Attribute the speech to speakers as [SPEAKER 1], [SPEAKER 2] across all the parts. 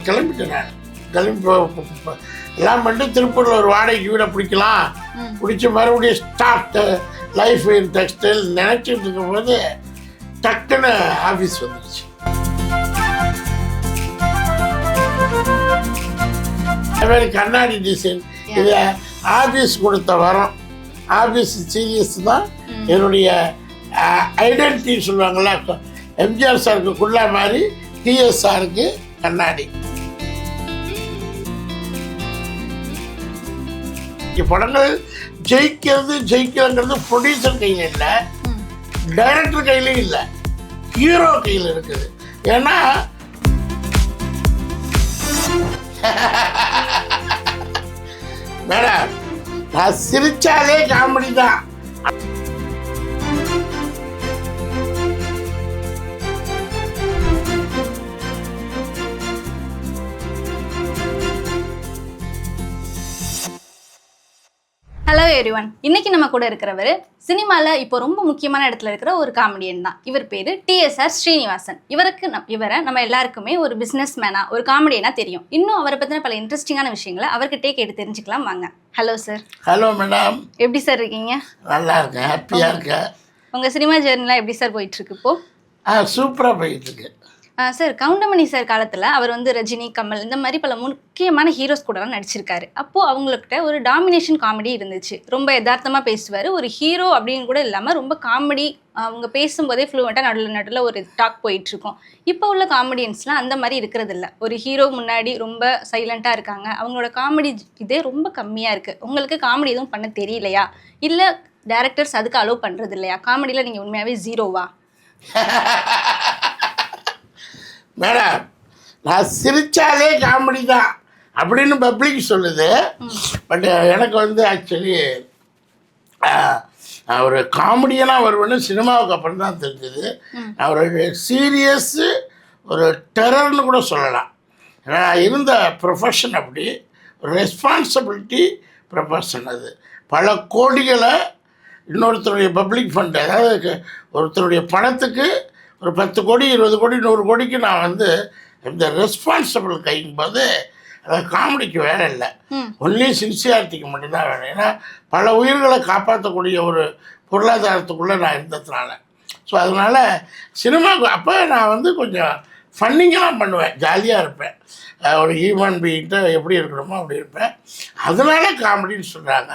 [SPEAKER 1] கிளம்பிட்டேன். நான் கிளம்பி எல்லாம் பண்ணிட்டு திருப்பூரில் ஒரு வாடகைக்கு வீடை பிடிக்கலாம், பிடிச்சி மறுபடியும் ஸ்டார்ட் லைஃப் இன் டெக்ஸ்டைல் நினச்சிட்டு இருக்கும்போது டக்குன்னு ஆஃபீஸ் வந்துடுச்சு. அதுமாதிரி கண்ணாடி டிசைன் இது ஆஃபீஸ் கொடுத்த வரோம். ஆஃபீஸ் சீரியஸ் தான் என்னுடைய ஐடென்டிட்டி சொல்லுவாங்கள்ல. எம்ஜிஆர் சாருக்கு குள்ளா மாதிரி டிஎஸ்ஆருக்கு கண்ணாடி. படங்கள் ஜெயிக்கிறதுங்கிறது ப்ரொடியூசர் கையில் இல்லை, டைரக்டர் கையிலையும் இல்லை, ஹீரோ கையில் இருக்குது. ஏன்னா மேடம் நான் சிரிச்சாலே காமெடி தான்.
[SPEAKER 2] ஹலோ எவ்ரிவன், இன்னைக்கு நம்ம கூட இருக்கிறவர் சினிமாவில் இப்போ ரொம்ப முக்கியமான இடத்துல இருக்கிற ஒரு காமெடியன் தான். இவர் பேர் டிஎஸ்ஆர் ஸ்ரீனிவாசன். இவரை நம்ம எல்லாருக்குமே ஒரு பிஸ்னஸ் மேனாக, ஒரு காமெடியனாக தெரியும். இன்னும் அவரை பற்றின பல இன்ட்ரெஸ்டிங்கான விஷயங்களை அவர்கிட்டே கேட்டு தெரிஞ்சுக்கலாம் வாங்க. Hello sir.
[SPEAKER 1] Hello madam.
[SPEAKER 2] எப்படி சார் இருக்கீங்க?
[SPEAKER 1] நல்லா இருக்கேன், ஹாப்பியாக இருக்கேன்.
[SPEAKER 2] உங்கள் சினிமா ஜேர்னிலாம் எப்படி சார் போயிட்டுருக்கு இப்போது?
[SPEAKER 1] சூப்பராக போயிட்டுருக்கு
[SPEAKER 2] சார். கவுண்டமணி சார் காலத்தில் அவர் வந்து ரஜினி, கமல் இந்த மாதிரி பல முக்கியமான ஹீரோஸ் கூடலாம் நடிச்சிருக்காரு. அப்போது அவங்கக்கிட்ட ஒரு டாமினேஷன் காமெடி இருந்துச்சு. ரொம்ப யதார்த்தமாக பேசுவார். ஒரு ஹீரோ அப்படின்னு கூட இல்லாமல் ரொம்ப காமெடி, அவங்க பேசும்போதே ஃப்ளூவெண்ட்டாக நடுவில் ஒரு டாக் போயிட்டுருக்கோம். இப்போ உள்ள காமெடியன்ஸ்லாம் அந்த மாதிரி இருக்கிறது இல்லை. ஒரு ஹீரோ முன்னாடி ரொம்ப சைலண்ட்டாக இருக்காங்க. அவங்களோட காமெடி இதே ரொம்ப கம்மியாக இருக்குது. உங்களுக்கு காமெடி எதுவும் பண்ண தெரியலையா, இல்லை டேரக்டர்ஸ் அதுக்கு அலோவ் பண்ணுறது இல்லையா? காமெடியில் நீங்கள் உண்மையாகவே ஜீரோவா?
[SPEAKER 1] மேடம் நான் சிரிச்சாலே காமெடி தான் அப்படின்னு பப்ளிக் சொல்லுது. பட் எனக்கு வந்து ஆக்சுவலி ஒரு காமெடியனாக வருவேன்னு சினிமாவுக்கு அப்புறம் தான் தெரிஞ்சது. ஒரு சீரியஸு, ஒரு டெரர்னு கூட சொல்லலாம். ஏன்னா இருந்த ப்ரொஃபஷன் அப்படி ஒரு ரெஸ்பான்சிபிலிட்டி ப்ரொஃபஷன். அது பல கோடிகளை இன்னொருத்தருடைய பப்ளிக் ஃபண்டு, அதாவது ஒருத்தருடைய பணத்துக்கு ஒரு 10 கோடி 20 கோடி 100 கோடிக்கு நான் வந்து இந்த ரெஸ்பான்சிபிள் கைங்கும்போது அது காமெடிக்கு வேலை இல்லை, ஒன்லி சின்சியாரிட்டிக்கு மட்டும்தான் வேணும். ஏன்னா பல உயிர்களை காப்பாற்றக்கூடிய ஒரு பொருளாதாரத்துக்குள்ளே நான் இருந்ததுனால. ஸோ அதனால் சினிமாவுக்கு அப்போ நான் வந்து கொஞ்சம் ஃபன்னிங்கெல்லாம் பண்ணுவேன், ஜாலியாக இருப்பேன். ஒரு ஹியூமன் பீயிங்கிட்ட எப்படி இருக்கணுமோ அப்படி இருப்பேன். அதனால காமெடின்னு சொல்கிறாங்க.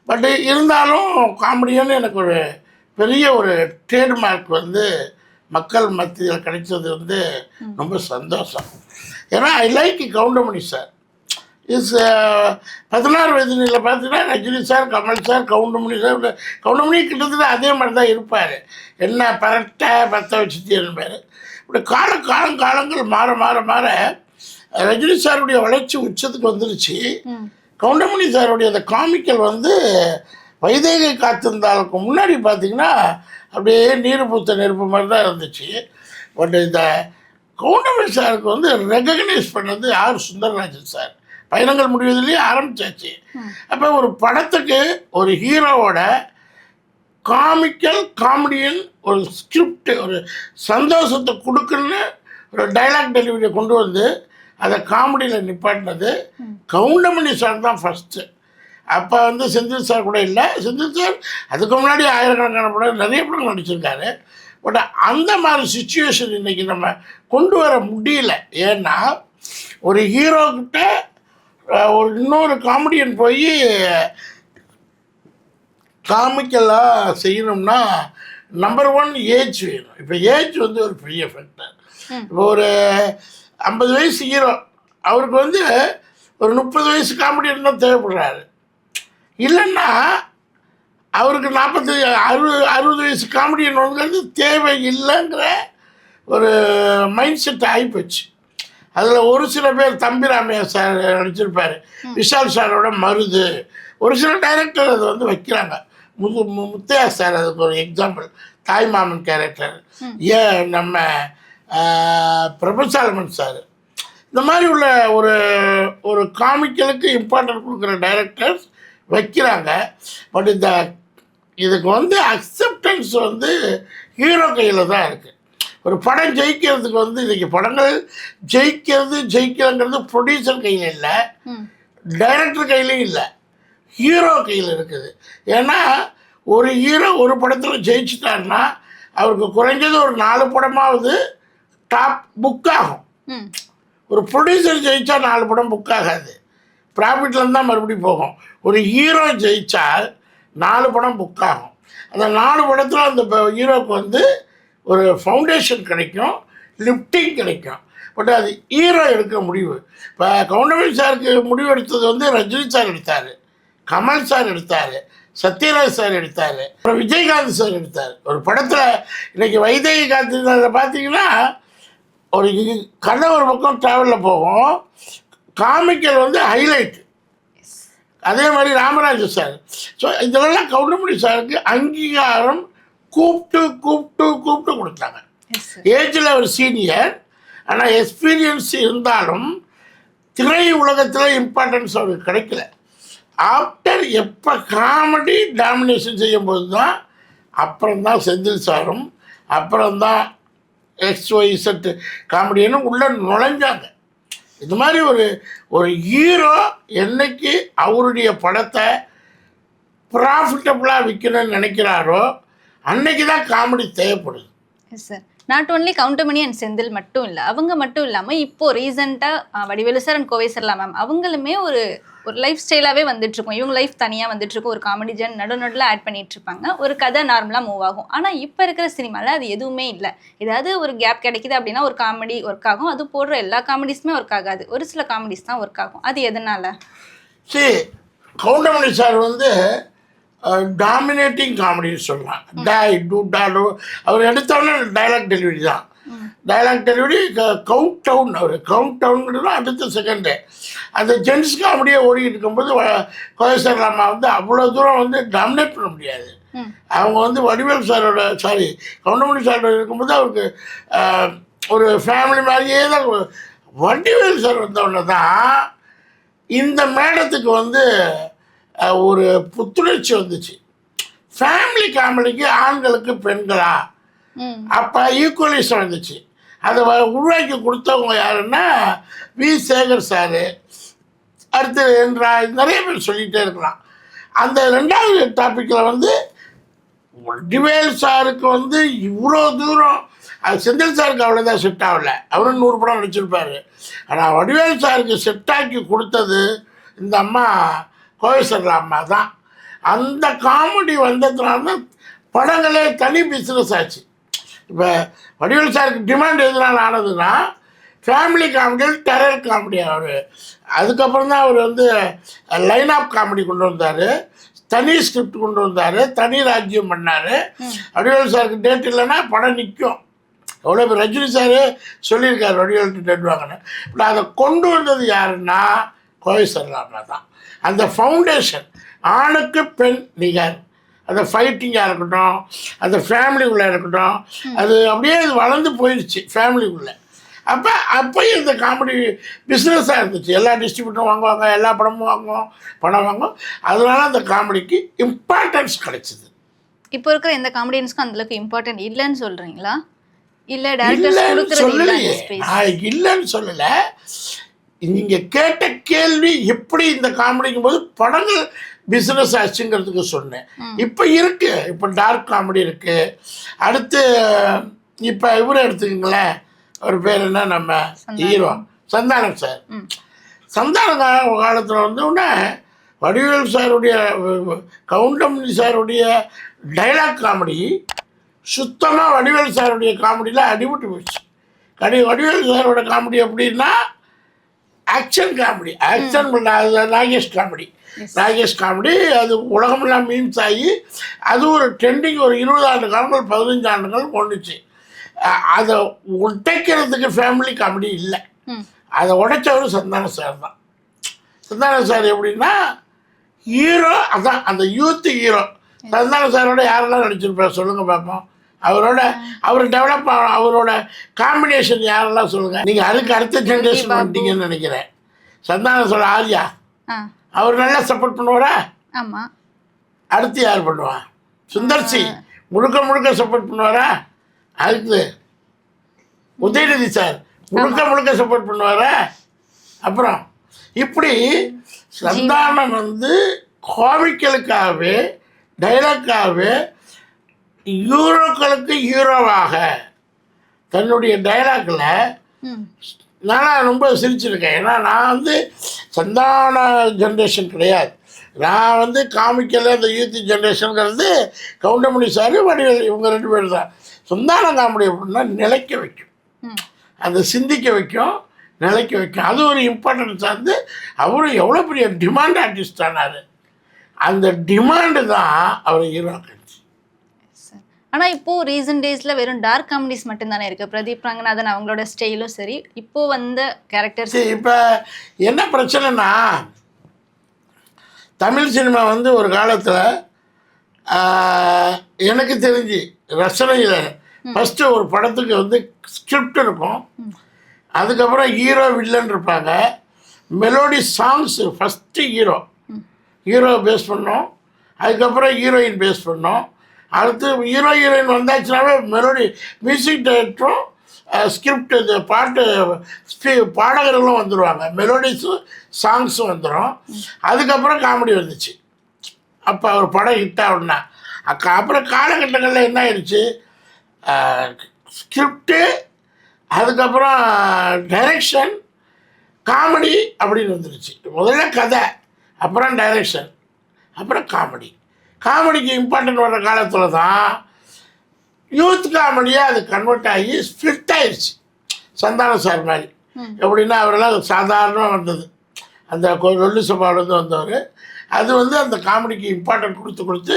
[SPEAKER 1] பட் இருந்தாலும் காமெடியான்னு எனக்கு ஒரு பெரிய ஒரு ட்ரேட்மார்க் வந்து மக்கள் மத்தியில் கிடைச்சது வந்து ரொம்ப சந்தோஷம். ஏன்னா I like Goundamani sir. Is 16 வயதில் பார்த்தீங்கன்னா Rajini sir, Kamal sir, Goundamani sir. Goundamani கிட்டத்தட்ட அதே மாதிரி தான் இருப்பார். என்ன பரட்டாக பற்ற வச்சுட்டு இருப்பார். இப்படி காலங்கள் மாற மாற மாற ரஜினி சாருடைய வளர்ச்சி உச்சத்துக்கு வந்துருச்சு. கவுண்டமணி சாருடைய அந்த காமிக்கல் வந்து வைதேகை காத்திருந்தாலுக்கு முன்னாடி பார்த்திங்கன்னா அப்படியே நீர் பூத்த நெருப்பு மாதிரி தான் இருந்துச்சு. பட் இந்த கவுண்டமணி சாருக்கு வந்து ரெகக்னைஸ் பண்ணது ஆர் சுந்தரராஜன் சார். பயணங்கள் முடிவதிலேயே ஆரம்பித்தாச்சு. அப்போ ஒரு படத்துக்கு ஒரு ஹீரோவோட காமெடியன் ஒரு ஸ்கிரிப்ட், ஒரு சந்தோஷத்தை கொடுக்குன்னு ஒரு டைலாக் டெலிவரியை கொண்டு வந்து அதை காமெடியில் நிப்பாட்டினது கவுண்டமணி சார் தான் ஃபஸ்ட்டு. அப்போ வந்து செந்தில் சார் கூட இல்லை. செந்தில் சார் அதுக்கு முன்னாடி ஆயிரக்கணக்கான படம், நிறைய படம் நடிச்சிருக்காரு. பட் அந்த மாதிரி சுச்சுவேஷன் இன்றைக்கி நம்ம கொண்டு வர முடியல. ஏன்னா ஒரு ஹீரோக்கிட்ட ஒரு இன்னொரு காமெடியன் போய் காமிக்கலாக செய்யணும்னா நம்பர் 1 ஏஜ் வேணும். இப்போ ஏஜ் வந்து ஒரு பெரிய ஃபேக்டர். இப்போ ஒரு 50 வயசு ஹீரோ, அவருக்கு வந்து ஒரு 30 வயசு காமெடியன் தான் தேவைப்படுறாரு. இல்லைன்னா அவருக்கு 60 வயசு காமெடியன் வந்து தேவை இல்லைங்கிற ஒரு மைண்ட் செட் ஆகிப்போச்சு. அதில் ஒரு சில பேர், தம்பிராமையா சார் நடிச்சிருப்பார், விஷால் சாரோட மருது, ஒரு சில டைரக்டர் அதை வந்து வைக்கிறாங்க. முத்தையா சார் அதுக்கு ஒரு எக்ஸாம்பிள், தாய்மாமன் கேரக்டர். ஏன் நம்ம பிரபுசாலமன் சார், இந்த மாதிரி உள்ள ஒரு காமிக்கலுக்கு இம்பார்ட்டன்ட் கொடுக்குற டைரக்டர்ஸ் வைக்கிறாங்க. பட் இதுக்கு வந்து அக்செப்டன்ஸ் வந்து ஹீரோ கையில் தான் இருக்குது. ஒரு படம் ஜெயிக்கிறதுக்கு வந்து இன்றைக்கி படங்கள் ஜெயிக்கிறதுங்கிறது ப்ரொடியூசர் கையில் இல்லை, டைரக்டர் கையிலையும் இல்லை, ஹீரோ கையில் இருக்குது. ஏன்னா ஒரு ஹீரோ ஒரு படத்தில் ஜெயிச்சிட்டாருன்னா அவருக்கு குறைஞ்சது ஒரு 4 படமாவது டாப் புக் ஆகும். ஒரு ப்ரொடியூசர் ஜெயித்தா 4 படம் புக் ஆகாது, ப்ராஃபிட்லேருந்து தான் மறுபடியும் போகும். ஒரு ஹீரோ ஜெயித்தால் 4 படம் புக் ஆகும். அந்த 4 படத்தில் அந்த ஹீரோவுக்கு வந்து ஒரு ஃபவுண்டேஷன் கிடைக்கும், லிஃப்டிங் கிடைக்கும். பட் அது ஹீரோ எடுக்க முடிவு. இப்போ கவுண்டமணி சாருக்கு முடிவு எடுத்தது வந்து ரஜினி சார் எடுத்தார், கமல் சார் எடுத்தார், சத்யராஜ் சார் எடுத்தார், அப்புறம் விஜயகாந்த் சார் எடுத்தார். ஒரு படத்தில் இன்றைக்கி வைதேகி காத்திருந்ததில் பார்த்தீங்கன்னா ஒரு கதை ஒரு பக்கம் ட்ராவலில் போகும், காமிக்கல் வந்து ஹைலைட்டு. அதே மாதிரி ராமராஜன் சார். ஸோ இதெல்லாம் கவுண்டமணி சாருக்கு அங்கீகாரம் கூப்பிட்டு கொடுத்தாங்க. ஏஜில் அவர் சீனியர், ஆனால் எக்ஸ்பீரியன்ஸ் இருந்தாலும் திரை உலகத்தில் இம்பார்ட்டன்ஸ் அவருக்கு கிடைக்கல. ஆஃப்டர் எப்போ காமெடி டாமினேஷன் செய்யும்போது தான் அப்புறம்தான் செந்தில் சாரும் அப்புறம்தான் XYZ காமெடியனும் உள்ளே நுழைஞ்சாங்க. இது மாதிரி ஒரு ஹீரோ என்னைக்கு அவருடைய படத்தை ப்ராஃபிட்டபுளாக விற்கணும்னு நினைக்கிறாரோ அன்னைக்கு தான் காமெடி தேவைப்படுது.
[SPEAKER 2] Yes sir. Not only Goundamani and Senthil மட்டும் இல்லை, அவங்க மட்டும் இல்லாமல் இப்போது ரீசெண்டாக வடிவேலு சார் அண்ட் கோவை சார்லாம் மேம் அவங்களுமே ஒரு லைஃப் ஸ்டைலாகவே வந்துட்டுருக்கும். இவங்க லைஃப் தனியாக வந்துட்டுருக்கும், ஒரு காமெடி ஜன் நடுநடுல ஆட் பண்ணிகிட்ருப்பாங்க, ஒரு கதை நார்மலாக மூவ் ஆகும். ஆனால் இப்போ இருக்கிற சினிமாவில் அது எதுவுமே இல்லை. ஏதாவது ஒரு கேப் கிடைக்குது அப்படின்னா ஒரு காமெடி ஒர்க் ஆகும், அது போடுற எல்லா காமெடிஸுமே ஒர்க் ஆகாது, ஒரு சில காமெடிஸ் தான் ஒர்க் ஆகும். அது எதனால்?
[SPEAKER 1] சரி, கவுண்டமணி சார் வந்து டாமினேட்டிங் காமெடின்னு சொல்லலாம். டாடோ அவர் எடுத்தோடனே டைலாக் டெலிவரி தான். டைலாக் டெலிவரி கவுண்ட் டவுன், அவர் கவுண்ட் டவுன்ங்கிறது அடுத்த செகண்டு. அந்த ஜென்ஸ் காமெடியை ஓடிக்கிட்டு இருக்கும்போது கோயசர் ராமா வந்து அவ்வளோ தூரம் வந்து டாமினேட் பண்ண முடியாது. அவங்க வந்து வடிவேல் சாரோட கவுண்டமணி சாரோட இருக்கும்போது அவருக்கு ஒரு ஃபேமிலி மாதிரியே தான். வடிவேல் சார் வந்தவொடனே தான் இந்த மேடத்துக்கு வந்து ஒரு புத்துணர்ச்சி வந்துச்சு. ஃபேமிலி காமெடிக்கு ஆண்களுக்கு பெண்களா, அப்போ ஈக்குவலிசம் வந்துச்சு. அதை உருவாக்கி கொடுத்தவங்க யாருன்னா வி சேகர் சார், அடுத்து நிறைய பேர் சொல்லிகிட்டே இருக்கலாம். அந்த 2வது டாப்பிக்கில் வந்து வடிவேல் சாருக்கு வந்து இவ்வளோ தூரம், அது செந்தில் சாருக்கு அவ்வளோதான் செட் ஆகலை, அவரும் 100 படம் நடிச்சிருப்பார். ஆனால் வடிவேல் சாருக்கு செட்டாக்கி கொடுத்தது இந்த அம்மா கோயசர் அம்மா தான். அந்த காமெடி வந்ததுனால தான் படங்களே தனி பிஸ்னஸ் ஆச்சு. இப்போ வடிவேல் சாருக்கு டிமாண்ட் எதனால் ஆனதுன்னா ஃபேமிலி காமெடியில் டெரர் காமெடி. அவர் அதுக்கப்புறம் தான் அவர் வந்து லைன் ஆஃப் காமெடி கொண்டு வந்தார், தனி ஸ்கிரிப்ட் கொண்டு வந்தார், தனி ராஜ்யம் பண்ணார். வடிவேல் சாருக்கு டேட் இல்லைன்னா படம் நிற்கும். எவ்வளோ பேர் ரஜினி சார் சொல்லியிருக்காரு வடிவேல் டேட் வாங்கினேன். இப்போ அதை கொண்டு வந்தது யாருன்னா கோயசர் ராமா தான். அந்த ஃபவுண்டேஷன் ஆணுக்கு பெண் நிகர், அந்த ஃபைட்டிங்காக இருக்கட்டும், அந்த ஃபேமிலிக்குள்ளே இருக்கட்டும், அது அப்படியே அது வளர்ந்து போயிடுச்சு ஃபேமிலிக்குள்ளே. அப்போயும் இந்த காமெடி பிஸ்னஸாக இருந்துச்சு. எல்லா டிஸ்ட்ரிபியூட்டரும் வாங்குவாங்க, எல்லா படமும் படம் வாங்குவோம். அதனால அந்த காமெடிக்கு இம்பார்ட்டன்ஸ் கிடைச்சிது.
[SPEAKER 2] இப்போ இருக்கிற எந்த காமெடியன்ஸ்க்கும் அந்தளவுக்கு இம்பார்ட்டன்ட் இல்லைன்னு சொல்கிறீங்களா? இல்லை டேரக்டர்ஸ்
[SPEAKER 1] சொல்லலையே, நான் இல்லைன்னு சொல்லலை. நீங்கள் கேட்ட கேள்வி எப்படி இந்த காமெடிக்கும் போது படங்கள் பிஸ்னஸ் ஆச்சுங்கிறதுக்கு சொன்னேன். இப்போ இருக்குது, இப்போ டார்க் காமெடி இருக்குது. அடுத்து இப்போ இவரை எடுத்துக்கங்களேன், ஒரு பேர் என்ன, நம்ம ஹீரோ சந்தானம் சார். சந்தான காலத்தில் வந்தோடனே வடிவேல் சாருடைய கவுண்டமணி சாருடைய டைலாக் காமெடி சுத்தமாக வடிவேல் சாருடைய காமெடியில் அடிபட்டு போச்சு. வடிவேல் சாரோட காமெடி எப்படின்னா ஆக்ஷன் காமெடி, ஆக்ஷன் பண்ண நாகேஷ் காமெடி. அது உலகமெல்லாம் மீன்ஸ் ஆகி அது ஒரு ட்ரெண்டிங் ஒரு 20 ஆண்டு காலங்கள் 15 ஆண்டுகள் கொண்டுச்சு. அதை உடைக்கிறதுக்கு ஃபேமிலி காமெடி இல்லை, அதை உடைச்சவர் சந்தான சார் தான். சந்தான சார் எப்படின்னா ஹீரோ, அதான் அந்த யூத் ஹீரோ. சந்தான சாரோட யாரெல்லாம் நடிச்சிருப்பார் சொல்லுங்கள் பார்ப்போம். அவர் டெவலப் அவரோட காம்பினேஷன் யாரெல்லாம் சொல்லுங்கள். நீங்கள் அதுக்கு அடுத்த ஜென்ரேஷன் வந்துட்டீங்கன்னு நினைக்கிறேன். சந்தான சார் ஆர்யா, அவர் நல்லா சப்போர்ட் பண்ணுவாரா?
[SPEAKER 2] ஆமாம்.
[SPEAKER 1] அடுத்து யார் பண்ணுவா? சுந்தர்சி முழுக்க சப்போர்ட் பண்ணுவாரா? அடுத்து உதயநிதி சார் முழுக்க முழுக்க சப்போர்ட் பண்ணுவாரா? அப்புறம் இப்படி சந்தானம் வந்து காமிக்கலுக்காகவே டைலாக்காகவே ஹீரோக்களுக்கு ஹீரோவாக தன்னுடைய டைலாக்ல
[SPEAKER 2] ம்
[SPEAKER 1] நான் ரொம்ப சிரிச்சிருக்கேன். ஏன்னா நான் வந்து சந்தான ஜென்ரேஷன் கிடையாது. நான் வந்து காமிக்கல அந்த யூத் ஜென்ரேஷனுங்கிறது கவுண்டமணி சார் வடிவேல் இவங்க 2 பேர் தான். சந்தான காமெடி அப்படின்னா நிலைக்க வைக்கும்,
[SPEAKER 2] ம்
[SPEAKER 1] அந்த சிந்திக்க வைக்கும், நிலைக்க வைக்கும். அது ஒரு இம்பார்ட்டன்ஸ் வந்து அவரும் எவ்வளோ பெரிய டிமாண்ட் ஆர்டிஸ்ட் ஆனார். அந்த டிமாண்டு தான் அவர் ஹீரோ ஆக்கிடுச்சு.
[SPEAKER 2] ஆனா இப்போ ரீசன்ட் டேஸ்ல வெறும் டார்க் காமெடிஸ் மட்டும் தானே இருக்கு. பிரதீப் ரங்கநாதன் அவங்களோட ஸ்டைலும் சரி, இப்போ வந்த கேரக்டர்ஸ்.
[SPEAKER 1] சரி, இப்போ என்ன பிரச்சனைனா தமிழ் சினிமா வந்து ஒரு காலத்தில் எனக்கு தெரிஞ்சு ரசனையில் ஃபஸ்ட்டு ஒரு படத்துக்கு வந்து ஸ்கிரிப்ட் இருக்கும், அதுக்கப்புறம் ஹீரோ வில்லன் இருப்பாங்க, melody songs first hero face பண்ணோம், அதுக்கப்புறம் ஹீரோயின் பேஸ் பண்ணோம், அடுத்து ஹீரோயின் வந்தாச்சுனாவே மெலோடி மியூசிக் டைரக்டரும் ஸ்கிரிப்ட் இந்த பாட்டு பாடகர்களும் வந்துடுவாங்க, மெலோடிஸும் சாங்ஸும் வந்துடும். அதுக்கப்புறம் காமெடி வந்துச்சு. அப்போ ஒரு படம் ஹிட் ஆகுனா அப்புறம் காலகட்டங்களில் என்ன ஆயிடுச்சு, ஸ்கிரிப்டு அதுக்கப்புறம் டைரக்ஷன் காமெடி அப்படின்னு வந்துடுச்சு. முதல்ல கதை, அப்புறம் டைரக்ஷன், அப்புறம் காமெடிக்கு இம்பார்ட்டன்ட் வர்ற காலத்தில் தான் யூத் காமெடியாக அது கன்வெர்ட் ஆகி ஸ்பிளிட் ஆயிடுச்சு. சந்தானம் சார் மாதிரி எப்படின்னா அவரெல்லாம் சாதாரணமாக வந்தது, அந்த லொல்லு சபாவிலேருந்து வந்தவர். அது வந்து அந்த காமெடிக்கு இம்பார்ட்டன்ட் கொடுத்து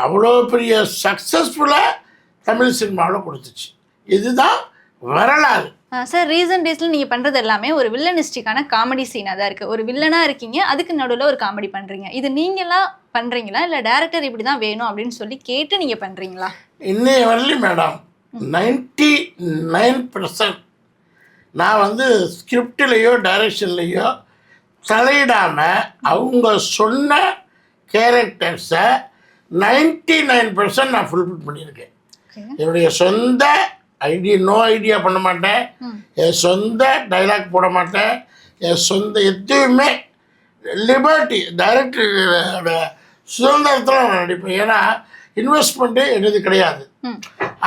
[SPEAKER 1] அவ்வளோ பெரிய சக்ஸஸ்ஃபுல்லாக தமிழ் சினிமாவில் கொடுத்துச்சு. இதுதான் வரலாறு.
[SPEAKER 2] சார் ரீசன்ட் டேஸ்ல நீங்க பண்றது எல்லாமே ஒரு வில்லனிஸ்டிக்கான காமெடி சீனா தான் இருக்கு. ஒரு வில்லனா இருக்கீங்க, அதுக்கு நடுவில் ஒரு காமெடி பண்றீங்க. இது நீங்களா பண்றீங்களா இல்லை டேரக்டர் இப்படி தான் வேணும் அப்படின்னு சொல்லி கேட்டு நீங்க பண்றீங்களா?
[SPEAKER 1] இன்னைய வரலையும் மேடம் 99% நான் வந்து ஸ்கிரிப்டிலேயோ டைரக்ஷன்லேயோ தலையிடாமல் அவங்க சொன்ன கேரக்டர்ஸை 99% நான் ஃபுல்ஃபில் பண்ணியிருக்கேன். என்னுடைய சொந்த ஐடியா பண்ண மாட்டேன், என் சொந்த டைலாக் போட மாட்டேன், என் சொந்த எதுவுமே லிபர்ட்டி டைரக்டரோட சுதந்திரத்தில் நான் நடிப்பேன். ஏன்னா இன்வெஸ்ட்மெண்ட்டு எனது கிடையாது.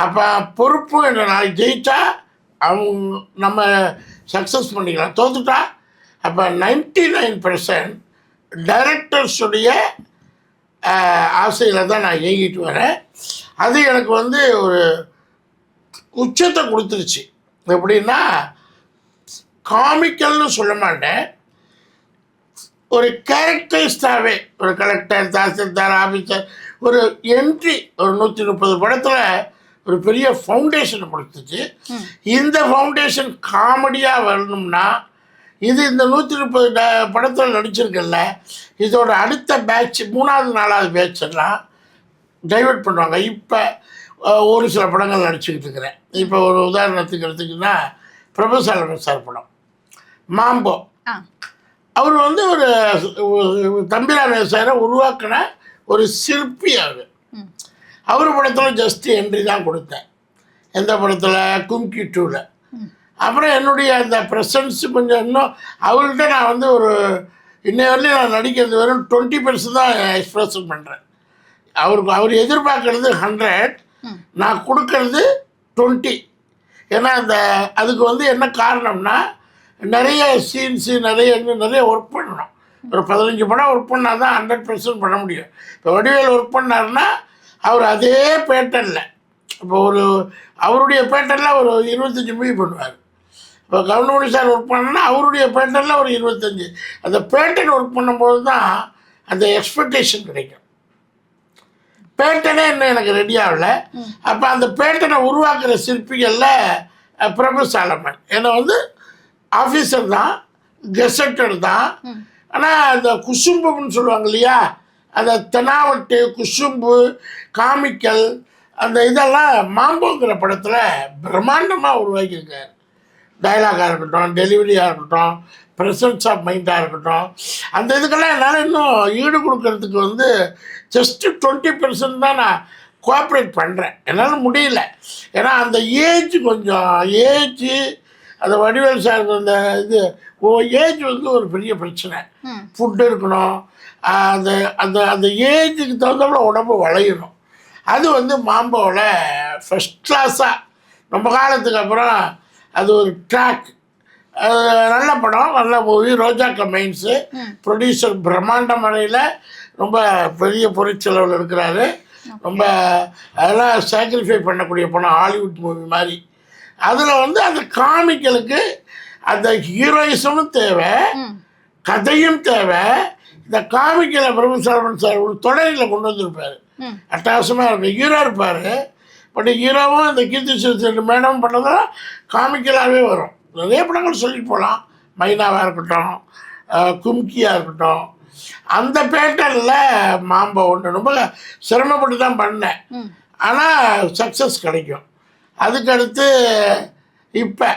[SPEAKER 1] அப்போ பொறுப்பு என்ற நாளைக்கு ஜெயித்தா அவங்க நம்ம சக்ஸஸ் பண்ணிக்கலாம், தோத்துட்டா அப்போ 99% டைரக்டர்ஸுடைய ஆசையில் தான் நான் இயங்கிட்டு வரேன். அது எனக்கு வந்து ஒரு உச்சத்தை கொடுத்துருச்சு. எப்படின்னா காமிக்கல்னு சொல்ல மாட்டேன், ஒரு கேரக்டரிஸ்டாகவே ஒரு கலெக்டர், தாசில்தார், ஆஃபீஸர், ஒரு என்ட்ரி ஒரு 130 படத்தில் ஒரு பெரிய ஃபவுண்டேஷனை கொடுத்துச்சு. இந்த ஃபவுண்டேஷன் காமெடியாக வரணும்னா இது இந்த 130 படத்தில் நடிச்சிருக்கல, இதோட அடுத்த பேட்ச் 3வது 4வது பேட்ச் எல்லாம் டைவெர்ட் பண்ணுவாங்க. இப்போ ஒரு சில படங்கள் நடிச்சுக்கிட்டு இருக்கிறேன். இப்போ ஒரு உதாரணத்துக்கு எடுத்துக்கிட்டா பிரபுசாலமன் சார் படம் மாம்போ, அவர் வந்து ஒரு தம்பிராமைய சாரை உருவாக்கின ஒரு சிற்பி. அவர் படத்தில் ஜஸ்ட் என்ட்ரி தான் கொடுத்தேன். எந்த படத்தில்? கும்கி 2ல். அப்புறம் என்னுடைய அந்த ப்ரெசன்ஸ் கொஞ்சம் இன்னும் அவர்கிட்ட நான் வந்து ஒரு இன்னை வரலையும் நான் நடிக்கிறது வெறும் 20% தான் எக்ஸ்பிரஷன் பண்ணுறேன். அவர் எதிர்பார்க்கறது 100, நான் கொடுக்கறது 20. ஏன்னா அதுக்கு வந்து என்ன காரணம்னா நிறைய சீன்ஸு நிறைய ஒர்க் பண்ணணும். ஒரு 15 படம் ஒர்க் பண்ணால் தான் 100% பண்ண முடியும். இப்போ வடிவேல் ஒர்க் பண்ணார்னா அவர் அதே பேட்டர்னில், இப்போ அவருடைய பேட்டர்னில் ஒரு 25 மூவி பண்ணுவார். இப்போ கவுண்டமணி சார் ஒர்க் பண்ணனா அவருடைய பேட்டர்னில் ஒரு 25. அந்த பேட்டர்ன் ஒர்க் பண்ணும்போது தான் அந்த எக்ஸ்பெக்டேஷன் கிடைக்கும். பேட்டனே இன்னும் எனக்கு ரெடி ஆகலை. அப்போ அந்த பேட்டனை உருவாக்குற சிற்பிகளில் பிரபுசாலமன் என்னை வந்து ஆஃபீஸர் தான், கெசட்டர் தான். ஆனால் அந்த குசும்புன்னு சொல்லுவாங்க இல்லையா, அந்த தெனாவட்டு குசும்பு காமிக்கல் அந்த இதெல்லாம் மாம்போங்கிற படத்தில் பிரம்மாண்டமாக உருவாக்கியிருக்காரு. டைலாகாக இருக்கட்டும், டெலிவரியாக இருக்கட்டும், ப்ரெசன்ஸ் ஆஃப் மைண்டாக இருக்கட்டும், அந்த இதுக்கெல்லாம் என்னால் இன்னும் ஈடு கொடுக்கறதுக்கு வந்து ஜஸ்ட்டு 20% தான் நான் கோஆப்ரேட் பண்ணுறேன், என்னால் முடியல. ஏன்னா அந்த கொஞ்சம் அந்த வடிவேல் சாருக்கு அந்த இது ஏஜ் வந்து ஒரு பெரிய பிரச்சனை. ஃபுட்டு இருக்கணும், அந்த அந்த அந்த ஏஜுக்கு தகுந்தப்பல உடம்பு வளையணும். அது வந்து மாம்போவில் ஃபஸ்ட் கிளாஸாக ரொம்ப காலத்துக்கு அப்புறம் அது ஒரு ட்ராக். நல்ல படம், நல்ல மூவி. ரோஜா கமைன்ஸு ப்ரொடியூசர் பிரம்மாண்ட முறையில் ரொம்ப பெரிய பொருட்செலவில் இருக்கிறாரு. ரொம்ப அதெல்லாம் சாக்ரிஃபை பண்ணக்கூடிய படம், ஹாலிவுட் மூவி மாதிரி. அதில் வந்து அந்த காமிக்கலுக்கு அந்த ஹீரோயிசமும் தேவை, கதையும் தேவை. இந்த காமிக்கலை பிரபுசாலமன் சார் ஒரு தொடரில் கொண்டு வந்திருப்பார், அட்டகாசமாக இருக்கும். ஹீரோ இருப்பார், பட் ஹீரோவும் இந்த கீர்த்தி சுரேஷ் மேடம் பண்ணதெல்லாம் காமிக்கலாகவே வரும். நிறைய படங்கள் சொல்லிட்டு போகலாம், மைனாவாக இருக்கட்டும், கும்கியாக இருக்கட்டும். அந்த பேட்டர்னில் மாம்போ ஒன்று ரொம்ப சிரமப்பட்டு தான் பண்ணேன், ஆனால் சக்ஸஸ் கிடைக்கும். அதுக்கடுத்து இப்போ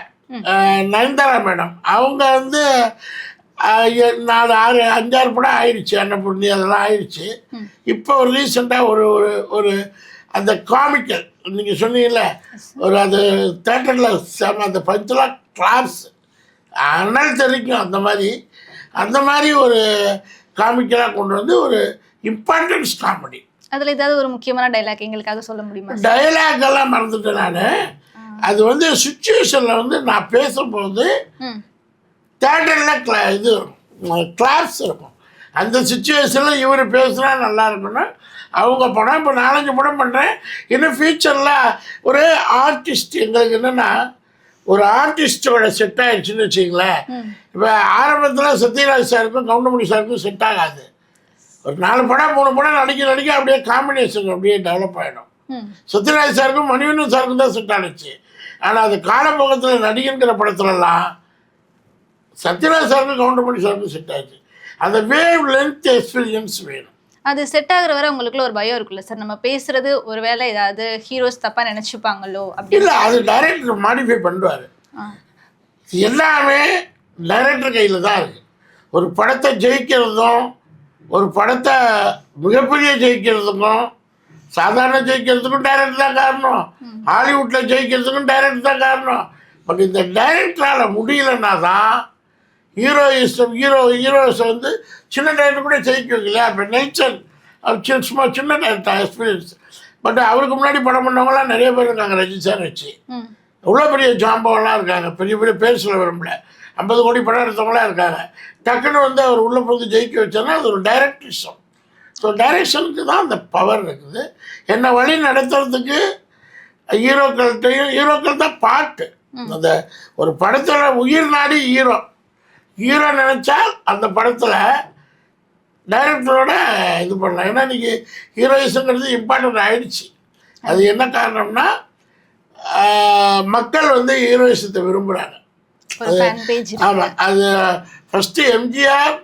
[SPEAKER 1] நயன்தாரா மேடம் அவங்க வந்து 4, 6, 5, 6 படம் ஆயிடுச்சு, அன்னபூர்ணி அதெல்லாம் ஆயிடுச்சு. இப்போ ஒரு ரீசெண்டாக ஒரு ஒரு அந்த காமிக்கல் நீங்கள் சொன்னீங்கல்ல, ஒரு அது தேட்டரில் அந்த பஞ்செலாம் கிளாஸ் ஆனால் தெரிவிக்கும். அந்த மாதிரி ஒரு காமிக்கலாக கொண்டு வந்து ஒரு இம்பார்ட்டன்ஸ் காமெடி.
[SPEAKER 2] அதில் ஏதாவது ஒரு முக்கியமான டைலாக் எங்களுக்காக சொல்ல முடியுமா?
[SPEAKER 1] டைலாக் எல்லாம் மறந்துட்டேன் நான். அது வந்து சுச்சுவேஷனில் வந்து நான் பேசும்போது தேட்டரில் இது கிளாப்ஸ் இருக்கும். அந்த சுச்சுவேஷனில் இவர் பேசுனா நல்லா இருக்குன்னு அவங்க படம். இப்போ 4-5 படம் பண்ணுறேன். இன்னும் ஃபியூச்சரில் ஒரு ஆர்டிஸ்ட் எங்களுக்கு என்னென்னா, ஒரு ஆர்டிஸ்டோட செட் ஆகிடுச்சின்னு வச்சிங்களேன். இப்போ ஆரம்பத்தில் சத்யராஜ் சாருக்கும் கவுண்டமணி சாருக்கும் செட் ஆகாது. ஒரு 4 படம் 3 படம் நடிக்க அப்படியே காம்பினேஷன் அப்படியே டெவலப் ஆகிடும். சத்யராஜ் சாருக்கும் மணிவண்ணன் சாருக்கும் தான் செட் ஆகிடுச்சு. ஆனால் அது காலப்போகத்தில் நடிகங்கிற படத்துலலாம் சத்யராஜ் சாருக்கும் கவுண்டமணி சாருக்கும் செட் ஆகிடுச்சு. அந்த வேவ் லென்த் எக்ஸ்பீரியன்ஸ் வேணும்.
[SPEAKER 2] அது செட் ஆகுற வரை உங்களுக்குள்ள ஒரு பயம் இருக்குல்ல சார், நம்ம பேசுறது ஒருவேளை ஏதாவது ஹீரோஸ் தப்பா நினைச்சுப்பாங்களோ அப்படி?
[SPEAKER 1] இல்லை, அது டைரக்டர் மாடிஃபை பண்ணுவார். எல்லாமே டைரக்டர் கையில் தான் இருக்குது. ஒரு படத்தை ஜெயிக்கிறதும் ஒரு படத்தை மிகப்பெரிய ஜெயிக்கிறதுக்கும் சாதாரண ஜெயிக்கிறதுக்கும் டைரக்டர் தான் காரணம், ஹாலிவுட்டில் ஜெயிக்கிறதுக்கும் டைரக்டர் தான் காரணம். பட் இந்த டைரக்டரால் முடியலன்னா தான் ஹீரோஸ் வந்து சின்ன டைரக்டர் கூட ஜெயிக்க வைக்கலையா. இப்போ நெல்சன் அவர் சும்மா சின்ன டைரக்டர் எக்ஸ்பீரியன்ஸ், பட் அவருக்கு முன்னாடி படம் பண்ணவங்களாம் நிறைய பேர் இருக்காங்க. ரஜினி சார் வச்சு எவ்வளோ பெரிய ஜாம்பவெல்லாம் இருக்காங்க, பெரிய பெரிய பேர் சொல்ல விரும்பல, 50 கோடி படம் எடுத்தவங்களாம் இருக்காங்க. டக்குன்னு வந்து அவர் உள்ளே போது ஜெயிக்க வச்சோன்னா அது ஒரு டைரக்டரிசம். ஸோ டைரக்ஷனுக்கு தான் அந்த பவர் இருக்குது. என்னை வழி நடத்துறதுக்கு ஹீரோக்கள் தான் பாட்டு. அந்த ஒரு படத்தில் உயிர் நாடி ஹீரோ நினச்சா அந்த படத்தில் டைரக்டரோட இது பண்ணலாம். ஏன்னா இன்றைக்கி ஹீரோயிஸுங்கிறது இம்பார்ட்டன்ட் ஆகிடுச்சு. அது என்ன காரணம்னா மக்கள் வந்து ஹீரோயிசத்தை விரும்புகிறாங்க. ஆமாம், அது ஃபஸ்ட்டு எம்ஜிஆர்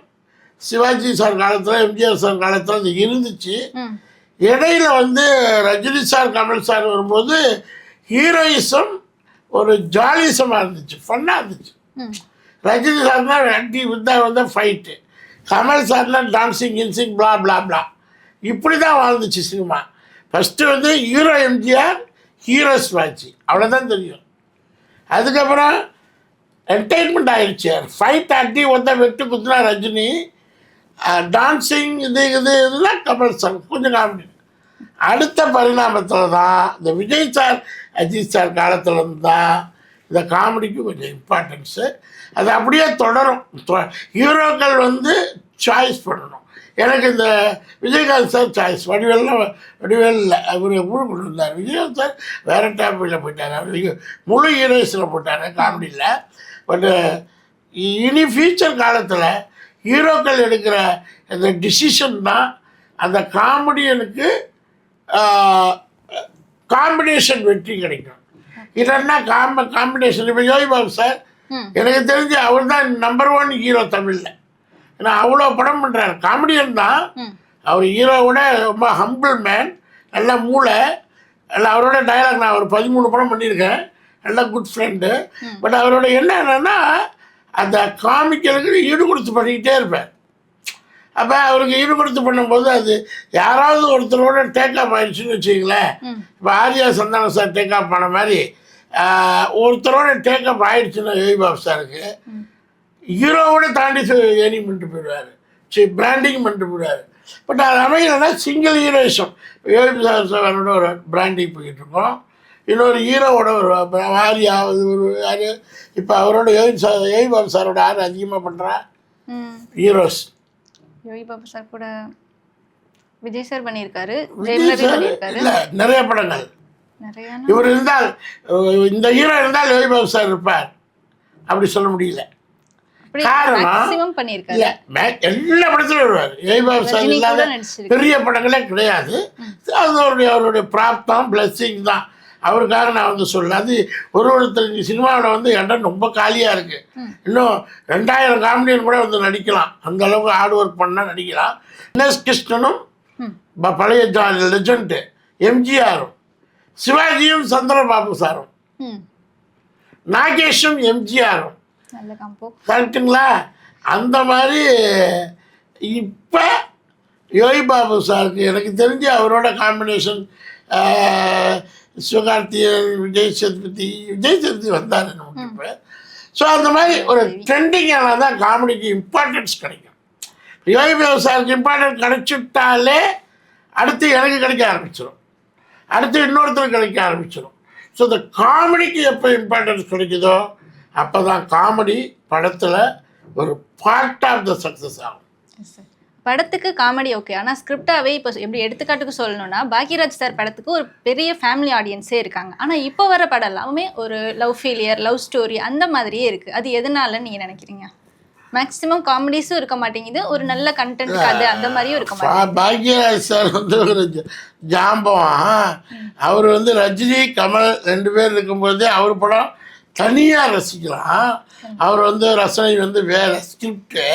[SPEAKER 1] சிவாஜி சார் காலத்தில், எம்ஜிஆர் சார் காலத்தில் அது இருந்துச்சு. இடையில வந்து ரஜினி சார் கமல் சார் வரும்போது ஹீரோயிசம் ஒரு ஜாலிசமாக இருந்துச்சு, ஃபன்னாக இருந்துச்சு. ரஜினி சார்னா அடி வந்து ஃபைட்டு, கமல் சார்னா டான்ஸிங் கின்சிங் பிளா பிளா பிளா, இப்படி தான் வாழ்ந்துச்சு சினிமா. ஃபஸ்ட்டு வந்து ஹீரோ எம்ஜிஆர், ஹீரோ சிவாஜி, அவ்வளோதான் தெரியும். அதுக்கப்புறம் என்டர்டைன்மெண்ட் ஆகிடுச்சு. ஃபைட் அடி வெட்டு குத்துனா ரஜினி, டான்ஸிங் இதெல்லாம் கமல் சார் கொஞ்சம் காமெடி. அடுத்த பரிணாமத்தில் தான் இந்த விஜய் சார் அஜித் சார் காலத்துலேருந்து தான் இந்த காமெடிக்கு கொஞ்சம் இம்பார்ட்டன்ஸு. அது அப்படியே தொடரும். ஹீரோக்கள் வந்து சாய்ஸ் பண்ணணும். எனக்கு இந்த விஜயகாந்த் சார் சாய்ஸ், வடிவேல் இல்லை, அவர் ஊர் கொண்டு வந்தார். விஜயகாந்த் சார் வேறு டாப்பிக்கில் போயிட்டார், அவர் முழு ஹீரோஸில் போட்டார் காமெடியில். பட்டு இனி ஃபியூச்சர் காலத்தில் ஹீரோக்கள் எடுக்கிற அந்த டிசிஷன் தான் அந்த காமெடியனுக்கு காம்பினேஷன் வெற்றி கிடைக்கும். இல்லைன்னா காம்பினேஷன். இப்போ யோகி பாபு சார் எனக்கு தெரிஞ்சு அவர் தான் நம்பர் 1 ஹீரோ தமிழில். ஏன்னா அவ்வளோ படம் பண்ணுறாரு, காமெடியன் தான் அவர். ஹீரோவோட ரொம்ப ஹம்பிள் மேன், நல்ல மூளை, நல்லா அவரோட டயலாக் நான் ஒரு 13 படம் பண்ணியிருக்கேன், நல்ல குட் ஃப்ரெண்டு. பட் அவரோட என்னன்னா அந்த காமிக்கலுக்கு ஈடு கொடுத்து பண்ணிக்கிட்டே இருப்பேன். அப்போ அவருக்கு ஈடுபடுத்தி பண்ணும்போது அது யாராவது ஒருத்தரோட டேக்அப் ஆயிடுச்சுன்னு வச்சுங்களேன். இப்போ ஆர்யா சந்தானம் சார் டேக்அப் பண்ண மாதிரி ஒருத்தரோட டேக்அப் ஆயிடுச்சுன்னா யோகி பாபு சாருக்கு ஹீரோவோட தாண்டி ஏர்னிங் பண்ணிட்டு போயிடுவார், பிராண்டிங் பண்ணிட்டு போயிடுவார். பட் அது அமையலைன்னா சிங்கிள் ஹீரோயிசம். யோகி சாரோட ஒரு பிராண்டிங் போய்கிட்டு இருக்கோம், இன்னொரு ஹீரோவோட ஒரு ஆர்யா ஒரு யார் இப்போ அவரோட யோகி பாபு சாரோட யார் அதிகமாக பண்ணுறா ஹீரோஸ்.
[SPEAKER 2] யோகி பாபு சார் கூட விஜய் சார் பண்ணியிருக்காரு,
[SPEAKER 1] விஜய் சார் இல்லை நிறைய படங்கள். இவர் இருந்தால் இந்த ஹீரோ இருந்தால் யோகி பாபு சார் இருப்பார் அப்படி சொல்ல முடியல. காரணம் இல்லை, எல்லா படத்துலையும் வருவார். யோகி பாபு சார் இல்லாத பெரிய படங்களே கிடையாது. அது அவருடைய பிராப்தம் பிளஸ்ஸிங் தான். அவருக்காக நான் வந்து சொல்ல, அது ஒருத்தர் சினிமாவில் வந்து இடம் ரொம்ப காலியாக இருக்குது. இன்னும் 2000 காமெடியன் கூட வந்து நடிக்கலாம், அந்த அளவுக்கு ஹார்ட் ஒர்க் பண்ணால் நடிக்கலாம். என்எஸ் கிருஷ்ணனும் பழைய லெஜண்டு எம்ஜிஆரும், சிவாஜியும் சந்திரபாபு சாரும், நாகேஷும் எம்ஜிஆரும், கரெக்டுங்களா? அந்த மாதிரி இப்போ யோகி பாபு சாருக்கு எனக்கு தெரிஞ்சு அவரோட காம்பினேஷன் சிவகார்த்தியன், விஜய் சேதுபதி வந்தார் நமக்கு இப்போ. ஸோ அந்த மாதிரி ஒரு ட்ரெண்டிங்கான தான் காமெடிக்கு இம்பார்ட்டன்ஸ் கிடைக்கும். யோகி பாபு சாருக்கு இம்பார்ட்டன்ஸ் கிடைச்சிட்டாலே அடுத்து எனக்கு கிடைக்க ஆரம்பிச்சிடும், அடுத்து இன்னொருத்தருக்கு கிடைக்க ஆரம்பிச்சிடும். ஸோ இந்த காமெடிக்கு எப்போ இம்பார்ட்டன்ஸ் கிடைக்குதோ அப்போ தான் காமெடி படத்தில் ஒரு பார்ட் ஆஃப் த சக்ஸஸ் ஆகும்.
[SPEAKER 2] படத்துக்கு காமெடி ஓகே, ஆனால் ஸ்கிரிப்டாகவே இப்போ எப்படி எடுத்துக்காட்டுக்கு சொல்லணும்னா பாக்யராஜ் சார் படத்துக்கு ஒரு பெரிய ஃபேமிலி ஆடியன்ஸே இருக்காங்க. ஆனால் இப்போ வர படம் எல்லாமே ஒரு லவ் ஃபெயிலியர், லவ் ஸ்டோரி அந்த மாதிரியே இருக்குது. அது எதனாலன்னு நீங்கள் நினைக்கிறீங்க? மேக்ஸிமம் காமெடிஸும் இருக்க மாட்டேங்குது, ஒரு நல்ல கண்டென்ட் கதை அந்த மாதிரியும் இருக்க மாட்டேங்குது.
[SPEAKER 1] பாக்யராஜ் சார் வந்து ஒரு ஜாம்பவம். அவர் வந்து ரஜினி கமல் 2 பேர் இருக்கும்போதே அவர் படம் தனியாக ரசிக்கலாம். அவர் வந்து ரசனை வந்து வேறு ஸ்கிரிப்டு.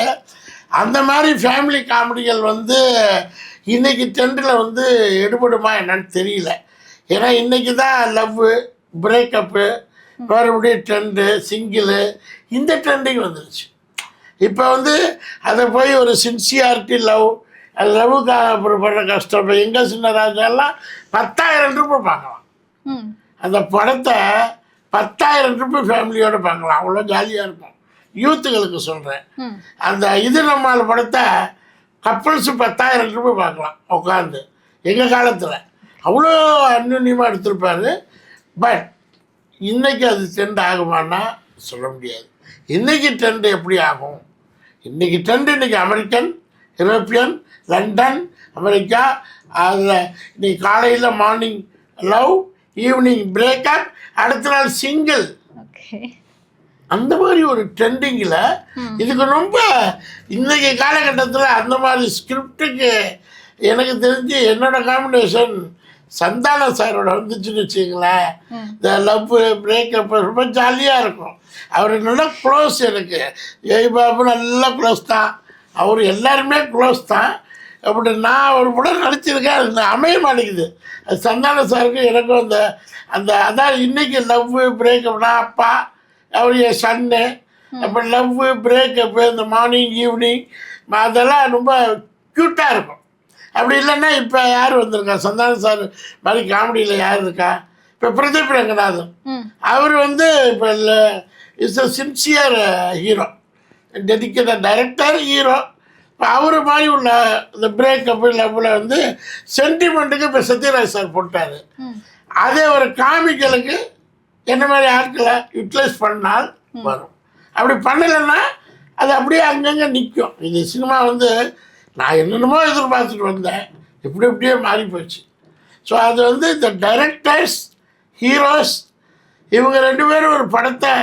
[SPEAKER 1] அந்த மாதிரி ஃபேமிலி காமெடிகள் வந்து இன்றைக்கி ட்ரெண்டில் வந்து எடுபடுமா என்னன்னு தெரியல. ஏன்னா இன்றைக்கி தான் லவ்வு, பிரேக்கப்பு, மறுபடியும் ட்ரெண்டு, சிங்கிளு, இந்த ட்ரெண்டிங் வந்துருச்சு. இப்போ வந்து அதை போய் ஒரு சின்சியாரிட்டி லவ், அது லவ்வுக்காக படுற கஷ்டம். இப்போ எங்கே சின்ன ராஜாலாம் 10,000 ரூபாய் பார்க்கலாம். அந்த படத்தை 10,000 ரூபாய் ஃபேமிலியோடு பார்க்கலாம், அவ்வளோ ஜாலியாக இருக்கும். யூத்துகளுக்கு சொல்கிறேன். அந்த இது நம்மால் படத்தை கப்பல்ஸு 10,000 ரூபாய் பார்க்கலாம் உட்காந்து. எங்கள் காலத்தில் அவ்வளோ அந்யுன்யமாக எடுத்திருப்பார். பட் இன்றைக்கி அது ட்ரெண்ட் ஆகுமான்னா சொல்ல முடியாது. இன்றைக்கி ட்ரெண்டு எப்படி ஆகும்? இன்றைக்கி ட்ரெண்டு இன்றைக்கி அமெரிக்கன், யூரோப்பியன், லண்டன், அமெரிக்கா. அதில் இன்றைக்கி காலையில் மார்னிங் லவ், ஈவினிங் பிரேக்கப், அடுத்த நாள் சிங்கிள். அந்த மாதிரி ஒரு ட்ரெண்டிங்கில் இதுக்கு ரொம்ப இன்றைக்கி காலகட்டத்தில் அந்த மாதிரி ஸ்கிரிப்டுக்கு எனக்கு தெரிஞ்சு என்னோடய காம்பினேஷன் சந்தான சாரோட வந்துச்சுன்னு வச்சுங்களேன். இந்த லவ் பிரேக்கப் ரொம்ப ஜாலியாக இருக்கும். அவர் நல்லா க்ளோஸ், எனக்கு யோகி பாபு நல்லா க்ளோஸ் தான், அவர் எல்லாருமே க்ளோஸ் தான். அப்படி நான் ஒரு படம் நடிச்சிருக்கேன், அது அமைய மாட்டேங்குது. அது சந்தான சாருக்கு எனக்கும் அந்த அந்த அதான் இன்றைக்கி லவ் பிரேக்கப்னா அப்பா, அவர் என் சன்னு, அப்போ லவ்வு பிரேக்கப்பு, இந்த மார்னிங் ஈவினிங் அதெல்லாம் ரொம்ப க்யூட்டாக இருக்கும். அப்படி இல்லைன்னா இப்போ யார் வந்திருக்கா சந்தான சார் மாதிரி காமெடியில் யார் இருக்கா? இப்போ பிரதீப் ரங்கநாதன், அவர் வந்து இப்போ is a sincere hero, dedicated director, hero. இப்போ அவர் மாதிரி உள்ள இந்த பிரேக்கப்பு லவ்வில் வந்து சென்டிமெண்ட்டுக்கு இப்போ சத்யராஜ் சார் போட்டார். அதே ஒரு காமிக்கலுக்கு என்ன மாதிரி ஆட்களை யூட்டிலைஸ் பண்ணால் வரும். அப்படி பண்ணலைன்னா அது அப்படியே அங்கங்கே நிற்கும். இது சினிமா வந்து நான் என்னென்னமோ எதிர்பார்த்துட்டு வந்தேன், இப்படியே மாறி போச்சு. ஸோ அது வந்து இந்த டைரக்டர்ஸ், ஹீரோஸ் இவங்க 2 பேரும் ஒரு படத்தை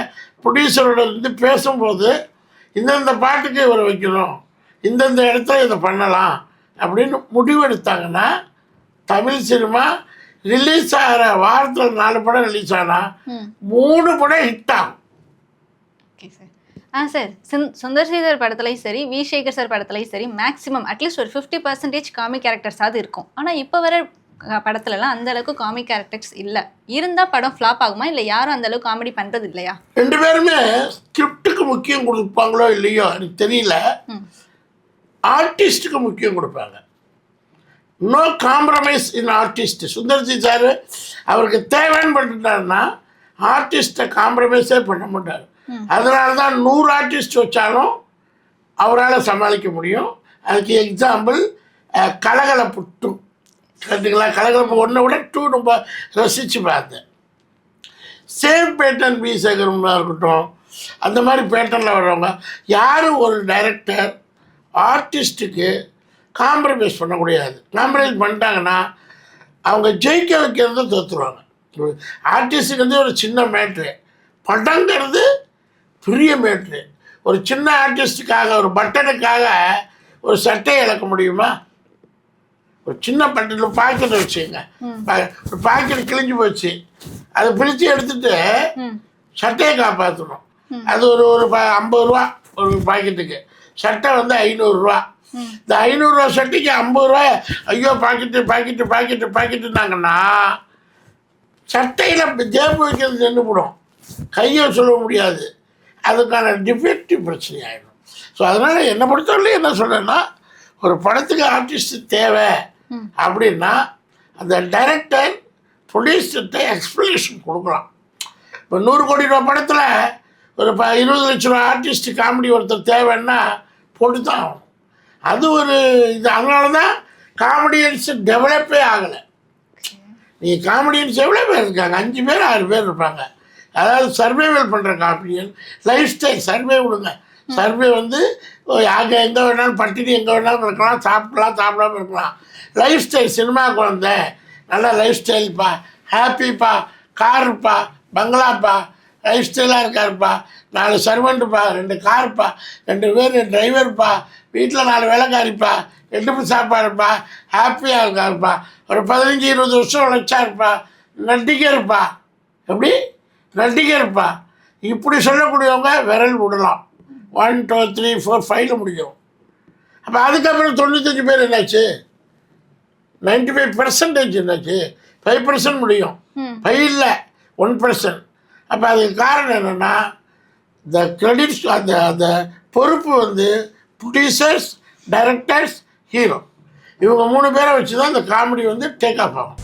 [SPEAKER 1] ப்ரொடியூசரோட இருந்து பேசும்போது இந்தந்த பாட்டுக்கு இவரை வைக்கணும், இந்தந்த இடத்துல இதை பண்ணலாம் அப்படின்னு முடிவெடுத்தாங்கன்னா தமிழ் சினிமா ரிலீஸ் ஆகிற வாரத்தில் 4 படம் ரிலீஸ் ஆனால் 3 படம் ஹிட் ஆகும்.
[SPEAKER 2] Okay sir. Sir Sundar C sir படத்துலையும் சரி, வி சேகர் சார் படத்துலையும் சரி, மேக்ஸிமம் அட்லீஸ்ட் ஒரு 50% காமிக் கேரக்டர்ஸாவது இருக்கும். ஆனால் இப்போ வர படத்துலலாம் அந்த அளவுக்கு காமிக் கேரக்டர்ஸ் இல்லை. இருந்தால் படம் ஃப்ளாப் ஆகுமா, இல்லை யாரும் அந்த அளவுக்கு காமெடி பண்ணுறது இல்லையா?
[SPEAKER 1] 2 பேருமே ஸ்கிரிப்டுக்கு முக்கியம் கொடுப்பாங்களோ இல்லையோ எனக்கு தெரியல. ஆர்டிஸ்ட்டுக்கு முக்கியம் கொடுப்பாங்க. No compromise in artist. Sundar C sir அவருக்கு தேவைன்னு பண்ணிட்டாருன்னா ஆர்டிஸ்ட்டை காம்ப்ரமைஸே பண்ண மாட்டார். அதனால தான் 100 ஆர்டிஸ்ட் வச்சாலும் அவரால் சமாளிக்க முடியும். அதுக்கு எக்ஸாம்பிள் கலகலப்பு 2 கற்றுங்களா. கலகலப்பு 1 விட 2 ரொம்ப ரசித்து பார்த்தேன். சேம் பேட்டன் பி சேகரமாக இருக்கட்டும், அந்த மாதிரி பேட்டர்னில் வர்றவங்க யாரும் ஒரு டைரக்டர் ஆர்டிஸ்ட்டுக்கு காம்ப்ரமைஸ் பண்ண முடியாது. காம்ப்ரமைஸ் பண்ணிட்டாங்கன்னா அவங்க ஜெயிக்க வைக்கிறது தோற்றுருவாங்க. ஆர்டிஸ்ட்டுக்கு வந்து ஒரு சின்ன மேட்ரு, படங்கிறது பெரிய மேட்ரு. ஒரு சின்ன ஆர்டிஸ்ட்டுக்காக ஒரு பட்டனுக்காக ஒரு சட்டையை இழக்க முடியுமா? ஒரு சின்ன பட்டனில் பாக்கெட் வச்சுங்க, ஒரு பாக்கெட் கிழிஞ்சு போச்சு, அதை பிரித்து எடுத்துட்டு சட்டையை காப்பாற்றணும். அது ஒரு 50 ரூபா ஒரு பாக்கெட்டுக்கு. சட்டை வந்து 500 ரூபா. இந்த 500 ரூபா சட்டைக்கு 50 ரூபாய் ஐயோ பாக்கெட்டு பாக்கெட்டு பாக்கெட்டு பாக்கெட்டுனாங்கன்னா சட்டையில் ஜேப்பு வைக்கிறது நின்றுவிடும், கையை சொல்ல முடியாது. அதுக்கான டிஃபெக்டிவ் பிரச்சனை ஆகிடும். ஸோ அதனால் என்னை பொறுத்தவரையிலும் என்ன சொல்கிறேன்னா, ஒரு படத்துக்கு ஆர்டிஸ்ட் தேவை அப்படின்னா அந்த டைரக்டர் ப்ரொடியூசர்கிட்ட எக்ஸ்ப்ளனேஷன் கொடுக்கலாம். இப்போ 100 கோடி ரூபா படத்தில் ஒரு 20 லட்ச ரூபா ஆர்டிஸ்ட் காமெடி ஒருத்தர் தேவைன்னா போட்டு தான் ஆகணும். அது ஒரு இது. அதனால தான் காமெடியன்ஸு டெவலப்பே ஆகலை. நீங்கள் காமெடியன்ஸ் எவ்வளோ பேர் இருக்காங்க? 5 பேர் 6 பேர் இருப்பாங்க. அதாவது சர்வைவல் பண்ணுற காமெடியன். லைஃப் ஸ்டைல் சர்வே விடுங்க. சர்வே வந்து அங்கே எங்கே வேணாலும் பட்டினி எங்கே வேணாலும் இருக்கலாம், சாப்பிடலாம் சாப்பிடாம இருக்கலாம். லைஃப் ஸ்டைல் சினிமா குழந்தை நல்லா லைஃப் ஸ்டைல்ப்பா, ஹாப்பிப்பா, காருப்பா, பங்களாப்பா, லைஃப் ஸ்டைலாக இருக்காருப்பா, 4 சர்வெண்ட்டுப்பா, 2 காருப்பா, 2 பேர் டிரைவர்ப்பா, வீட்டில் 4 வேலைக்காரிப்பா, 2 சாப்பாடுப்பா, ஹாப்பியாக இருக்காருப்பா, ஒரு 15-20 வருஷம் உழைச்சாருப்பா, நடிகர்ப்பா. எப்படி நடிகர்ப்பா? இப்படி சொல்லக்கூடியவங்க விரல் விடலாம். 1 2 3 4 5 முடியும். அப்போ அதுக்கப்புறம் 95 பேர் என்னாச்சு? 95% என்னாச்சு? 5% முடியும். 5 இல்லை 1%. அப்போ அதுக்கு காரணம் என்னென்னா இந்த கிரெடிட்ஸ், அந்த பொறுப்பு வந்து ப்ரொடியூசர்ஸ், டைரக்டர்ஸ், ஹீரோ, இவங்க 3 பேரை வச்சு தான் இந்த காமெடி வந்து டேக் ஆஃப் ஆகும்.